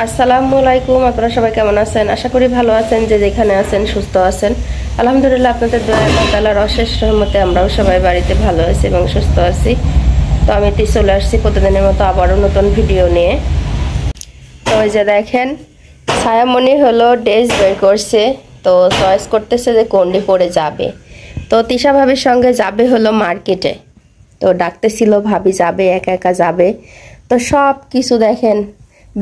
আসসালামু আলাইকুম। আপনারা সবাই কেমন আছেন? আশা করি ভালো আছেন, যে যেখানে আছেন সুস্থ আছেন। আলহামদুলিল্লাহ, আপনাদের দোয়া এবং তাআলার অশেষ রহমতে আমরাও সবাই বাড়িতে ভালো আছি এবং সুস্থ আছি। তো আমি চলে আসছি প্রতিদিনের মতো আবারও নতুন ভিডিও নিয়ে। তো ওই যে দেখেন, ছায়ামণি হলো ড্রেস বের করছে, তো চয়েস করতেছে যে কোনটি পরে যাবে। তো তিশা ভাবির সঙ্গে যাবে হলো মার্কেটে, তো ডাকতেছিল ভাবি যাবে, একা একা যাবে। তো সব কিছু দেখেন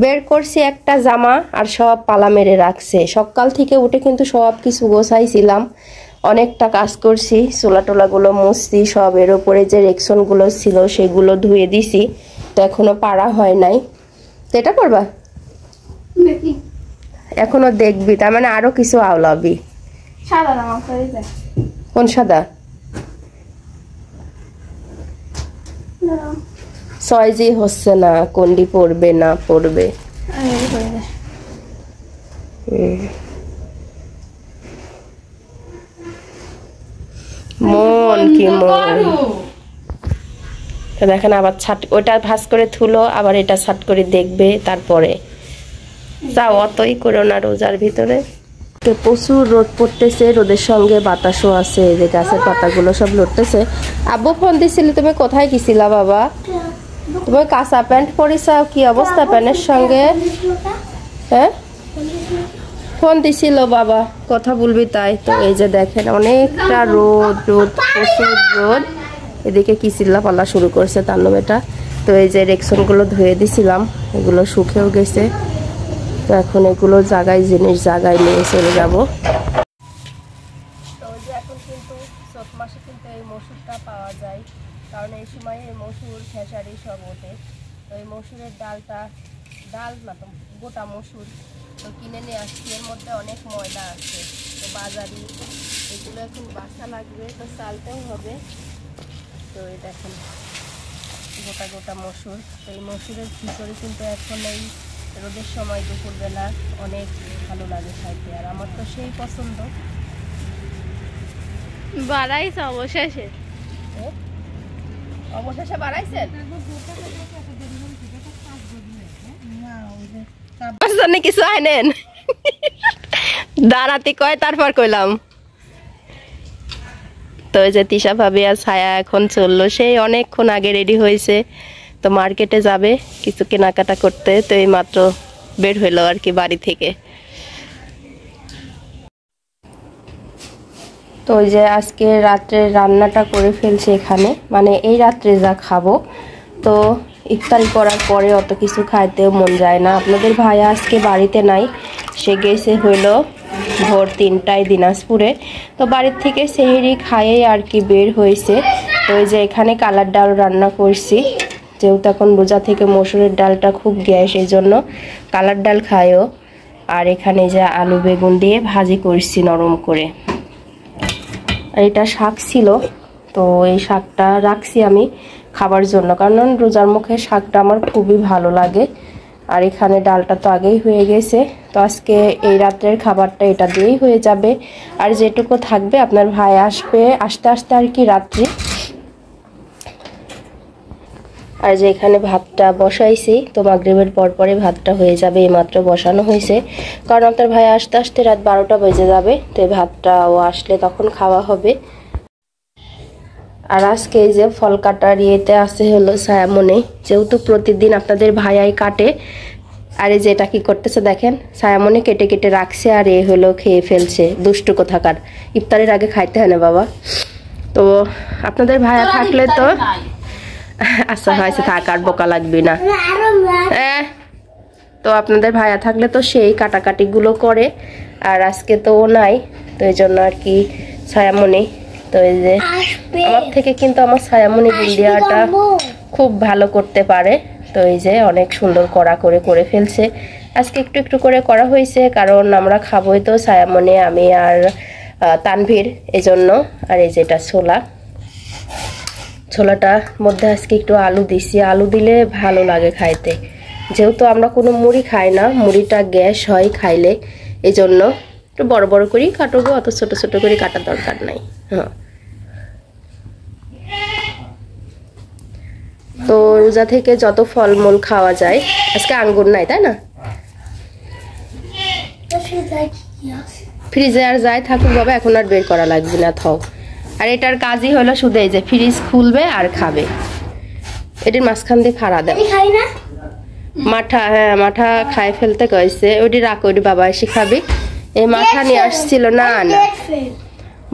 বের করছি, একটা জামা আর সব পালা মেরে রাখছে। সকাল থেকে উঠে কিন্তু সব কিছু গোছাইছিলাম, অনেকটা কাজ করছি, চুলা টোলাগুলো মুছছি, সব এর উপরে যে রেকশনগুলো ছিল সেগুলো ধুয়ে দিছি। তো এখনো পাড়া হয় নাই। তো এটা করবা এখনো দেখবি, তার মানে আরো কিছু আওলাবি। কোন সাদা? সয়জি হচ্ছে না, কোনটি পড়বে না পড়বে। মন কি মন। দেখেন আবার ছাট, ওটা ভাঁজ করে থুলো, আবার এটা ছাট করে দেখবে, তারপরে যাও। অতই করো না রোজার ভিতরে। তো প্রচুর রোদ পড়তেছে, রোদের সঙ্গে বাতাসও আছে, যে গাছের পাতাগুলো সব লড়তেছে। আব্বু ফোন দিছিলে, তুমি কোথায় গেছিলা বাবা? তুমি কাঁচা প্যান্ট পরিছাও, কি অবস্থা প্যান্টের সঙ্গে? হ্যাঁ, ফোন দিছিল বাবা, কথা বলবি তাই। তো এই যে দেখেন অনেকটা রোদ, প্রচুর রোদ। এদিকে কি চিল্লা পাল্লা শুরু করছে তান্ডব এটা। তো এই যে রেকশনগুলো ধুয়ে দিছিলাম, এগুলো শুকেও গেছে। তো এখন এগুলো জায়গায়, জিনিস জায়গায় নিয়ে চলে যাব। তো যে এখন কিন্তু চৈত মাসে কিন্তু এই মসুরটা পাওয়া যায়, কারণ এই সময় এই মসুর খেসারি সব ওঠে। তো এই মসুরের ডালটা, ডাল না তো গোটা মসুর, তো কিনে নিয়ে আসছি। এর মধ্যে অনেক ময়দা আছে, তো বাজারি এগুলো এখন বাছা লাগবে, তো চালতেও হবে। তো এই দেখেন গোটা গোটা মসুর। তো এই মসুরের খিচুড়ি কিন্তু এখন এই রোদের সময় দুপুরবেলা অনেক ভালো লাগে খাইতে, আর আমার তো সেই পছন্দ। বাড়াইছে অবশেষে, অবশেষে বাড়াইছেন। কিছু আইনেন দাঁড়াতে কয়, তারপর কইলাম। তো ওই যে তিশা ভাবি আর ছায়া এখন চললো, সেই অনেকক্ষণ আগে রেডি হয়েছে। তো মার্কেটে যাবে কিছু কেনাকাটা করতে, তো এই মাত্র বের হইলো আর কি বাড়ি থেকে। তো ওই যে আজকে রাত্রে রান্নাটা করে ফেলছে এখানে, মানে এই রাত্রে যা খাবো। তো ইফতারি করার পরে অত কিছু খাইতেও মন যায় না। আপনাদের ভাইয়া আজকে বাড়িতে নাই, সে গেছে হইলো ভোর 3টায় দিনাজপুরে। তো বাড়ির থেকে সেহরি খাইয়ে আর কি বের হয়েছে। তো ওই যে এখানে কালার ডাল রান্না করছি, যেহেতু এখন রোজা থেকে মসুরের ডালটা খুব গ্যাস, এই জন্য কালার ডাল খায়ও। আর এখানে যে আলু বেগুন দিয়ে ভাজি করছি নরম করে। আর এটা শাক ছিল, তো এই শাকটা রাখছি আমি খাবার জন্য, কারণ রোজার মুখে শাকটা আমার খুবই ভালো লাগে। আর এখানে ডালটা তো আগেই হয়ে গেছে, তো আজকে এই রাত্রের খাবারটা এটা দিয়েই হয়ে যাবে। আর যেটুকু থাকবে আপনার ভাই আসবে আস্তে আস্তে আর কি রাত্রি। আর যে এখানে ভাতটা বসাইছি, তো মাগরিবের পর পরে ভাতটা হয়ে যাবে, এইমাত্র বসানো হয়েছে। কারণ আপনার ভাই আসতে আসতে রাত 12টা বেজে যাবে, তো এই ভাতটা ও আসলে তখন খাওয়া হবে। আর আজকে এই যে ফল কাটার ইয়েতে আছে হলো ছায়ামণি, যেহেতু প্রতিদিন আপনাদের ভাইয়াই কাটে। আর এই যে এটা কি করতেছে দেখেন, ছায়ামণি কেটে কেটে রাখছে, আর এ হলো খেয়ে ফেলছে। দুষ্টু কোথাকার, ইফতারের আগে খাইতে হয় না বাবা। তো আপনাদের ভাইয়া থাকলে তো আচ্ছা হয়েছে, থাক আর বোকা লাগবে না। তো আপনাদের ভাইয়া থাকলে তো সেই কাটাকাটিগুলো করে, আর আজকে তো ও নাই, তো এই জন্য আর কি ছায়ামণি। তো এই যে আমার থেকে কিন্তু আমার ছায়ামণি বিন্দিয়াটা খুব ভালো করতে পারে। তো এই যে অনেক সুন্দর কড়া করে করে ফেলছে। আজকে একটু একটু করে করা হয়েছে, কারণ আমরা খাবোই তো, ছায়ামণি, আমি আর তানভীর, এই জন্য। আর এই যে এটা ছোলাটার মধ্যে আজকে একটু আলু দিছি, আলু দিলে ভালো লাগে খাইতে। যেহেতু আমরা কোনো মুড়ি খাই না, মুড়িটা গ্যাস হয় খাইলে, এই জন্য একটু বড় বড় করেই কাটবো, অত ছোট ছোট করে কাটার দরকার নাই। হ্যাঁ, তো রোজা থেকে যত ফলমূল খাওয়া যায়, আজকে আঙ্গুর নাই তাই না? ফ্রিজে আর যাই থাকুক বাবা, এখন আর বের করা লাগবে না, থাও। আর এটার কাজই হলো শুধু এই যে ফ্রিজ খুলবে আর খাবে। এটির মাঝখান দিয়ে ফাড়া দেয় মাঠা। হ্যাঁ, মাঠা খাই ফেলতে কয়েছে। ওটি রাখো, ওটি বাবা এসে খাবে। এই মাঠা নিয়ে আসছিল না না,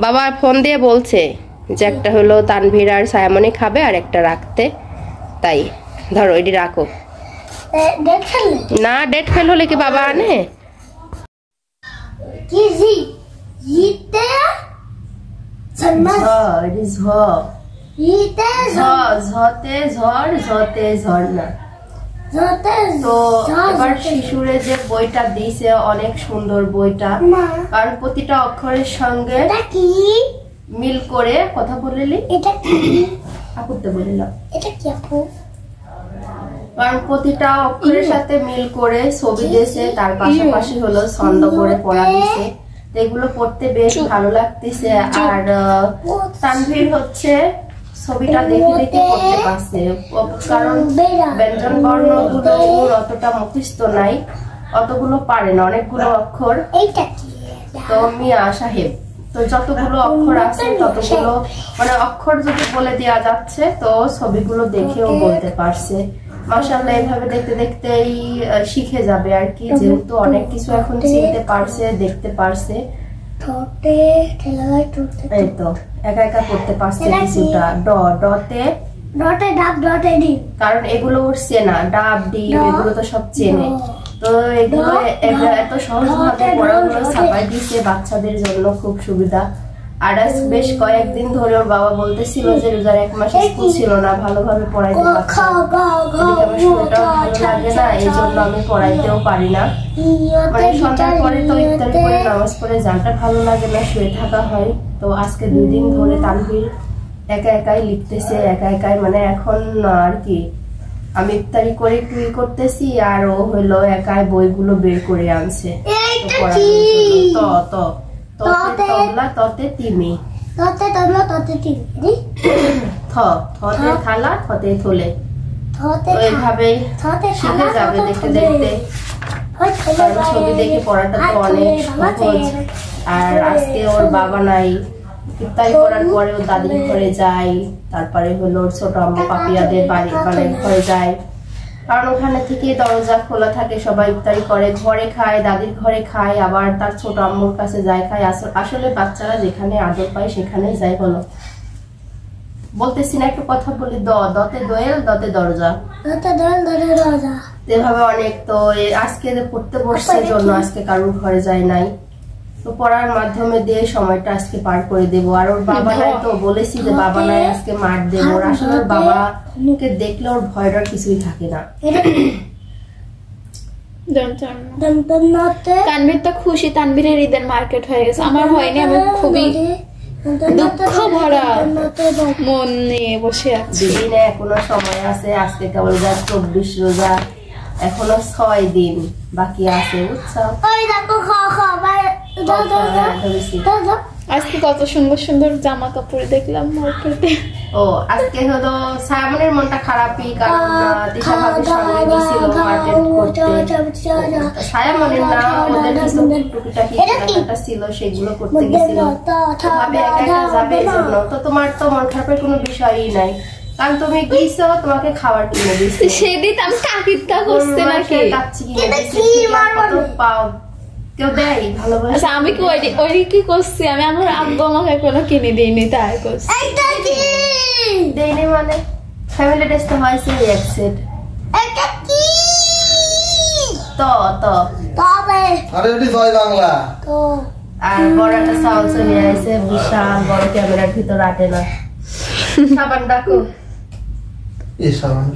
বাবা ফোন দিয়ে বলছে যে একটা হলো তানভীর আর সায়ামনি খাবে আর একটা রাখতে, তাই ধরো এটি রাখো। না, ডেট ফেল হলে কি বাবা আনে? তো এবার শিশুরে যে বইটা দিয়েছে অনেক সুন্দর বইটা, কারণ প্রতিটা অক্ষরের সঙ্গে মিল করে কথা বলিলি। এটা কি আপুতে বলিলাম, এটা কি আপু? কারণ প্রতিটা অক্ষরের সাথে মিল করে ছবি দিয়েছে, তার পাশাপাশি হলো ছন্দ করে পড়া দিয়েছে। এগুলো পড়তে বেশ ভালো লাগতেছে। আর তানভীর হচ্ছে ছবিটা দেখে দেখে পড়তে পারছে, কারণ ব্যঞ্জন বর্ণগুলো অতটা মুখস্থ নাই, অতগুলো পারে না, অনেকগুলো অক্ষর। তো মিয়া সাহেব, তো যতগুলো অক্ষর আছে ততগুলো মানে অক্ষর যদি বলে দেওয়া যাচ্ছে, তো ছবিগুলো দেখেও বলতে পারছে। মাশাআল্লাহ, এইভাবে দেখতে দেখতেই শিখে যাবে আর কি, যেহেতু অনেক কিছু এখন চিনতে পারছে, দেখতে পারছে। এই তো একা একা করতে পারছে কিছুটা। ডতে ডাব, ডতে ডিম, কারণ এগুলো ওর চেনা, ডাব ডিম এগুলো তো সব চেনে। তো এগুলো এত সহজ ভাবে পড়াগুলো ছাপাই দিচ্ছে বাচ্চাদের জন্য, খুব সুবিধা। আর আজ বেশ কয়েকদিন ধরে ওর বাবা বলতেছিল যে রোজার 1 মাস স্কুল ছিল না, ভালোভাবে পড়াইতে পারছি আমার শরীরটাও ভালো লাগে না, এই জন্য আমি পড়াইতেও পারি না। মানে সন্ধ্যার পরে তো ইফতারি করে নামাজ পড়ে জানটা ভালো লাগে না, শুয়ে থাকা হয়। তো আজকে 2 দিন ধরে তানভীর একা একাই লিখতেছে, একা একাই, মানে এখন আর কি আমি ইফতারি করে টুই করতেছি আর ও হলো একাই বইগুলো বের করে আনছে। থালা থতে থলে, এইভাবেই শিখে যাবে দেখতে দেখতে। ছবি দেখে পড়াটা তো অনেক সহজ। আর আজকে ওর বাবা নাই, ইফতারি করার পরে ওর দাদির ঘরে যায়, তারপরে হলো ওর ছোট আম্মু পাপিয়াদের বাড়ির ঘরে যায়, কারণ ওখানে থেকে দরজা খোলা থাকে, সবাই ইফতারি করে, ঘরে খায়, দাদির ঘরে খায়, আবার তার ছোট আম্মুর কাছে যায় খায়। আসলে বাচ্চারা যেখানে আদর পায় সেখানে যায়। বলো, বলতেছি না একটু কথা বলি? দতে দোয়েল, দতে দরজা, এভাবে অনেক। তো আজকে পড়তে বসছে জন্য আজকে কারোর ঘরে যায় নাই, তো পড়ার মাধ্যমে দিয়ে সময়টা আজকে পার করে দেবো। আর ওর বাবা নাই, তো বলেছি যে বাবা নাই আজকে মার দেবো। আসলে ওর বাবাকে দেখলে ওর ভয়টার কিছুই থাকে না। তানভীর তো খুশি, তানভীরের ঈদের মার্কেট হয়ে গেছে, আমার হয়নি। আমি খুবই দুঃখ ভরা মন নিয়ে বসে আছি। দিনে এখনো সময় আছে, আজকে কেবল 24 রোজা, এখনো 6 দিন বাকি আছে, বুঝছো? আজকে কত সুন্দর সুন্দর জামা কাপড় দেখলাম মার্কেটে। ও আজকে হলো সায়ামনের মনটা খারাপই, কারণ তিশা ভাবির সঙ্গে গেছিল মার্কেট করতে। সায়ামনের না, ওদের কিছু টুকিটাকি কেনাকাটা ছিল, সেগুলো করতে গেছিল। ভাবে একা একা যাবে এই জন্য। তো তোমার তো মন খারাপের কোনো বিষয়ই নাই, কারণ তুমি গিয়েছো, তোমাকে খাবার কিনে দিচ্ছি। সেদিন আমি কাকিরটা করছে নাকি কাচ্চি কিনে দিচ্ছি, কত পাও কেউ দেয় ভালোবাসা। আচ্ছা, আমি কি ওই কি করছি? আমি আমার আব্বু আমাকে কোনো কিনে দিইনি, তাই করছি। দেয়নি মানে ফ্যামিলি ড্রেস তো হয়েছে এক সেট। আর বড় একটা সাউন্ড চলে আসছে, বিশাল বড়, ক্যামেরার ভিতর আটে না। সাবান ডাকো,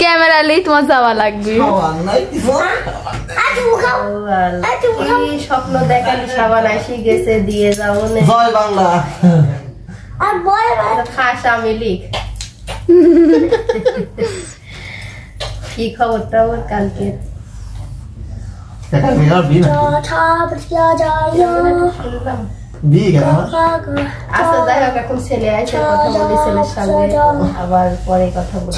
ক্যামেরা লেই তোমার যাওয়া লাগবে। স্বপ্ন দেখালি সাবান আসি গেছে, দিয়ে যাবো বাংলা খাস। আমি লিখ কি খবরটা ওর কালকে। আচ্ছা যাই হোক, এখন ছেলে আসে, কথা বলি ছেলের সঙ্গে, আবার পরে কথা বলি।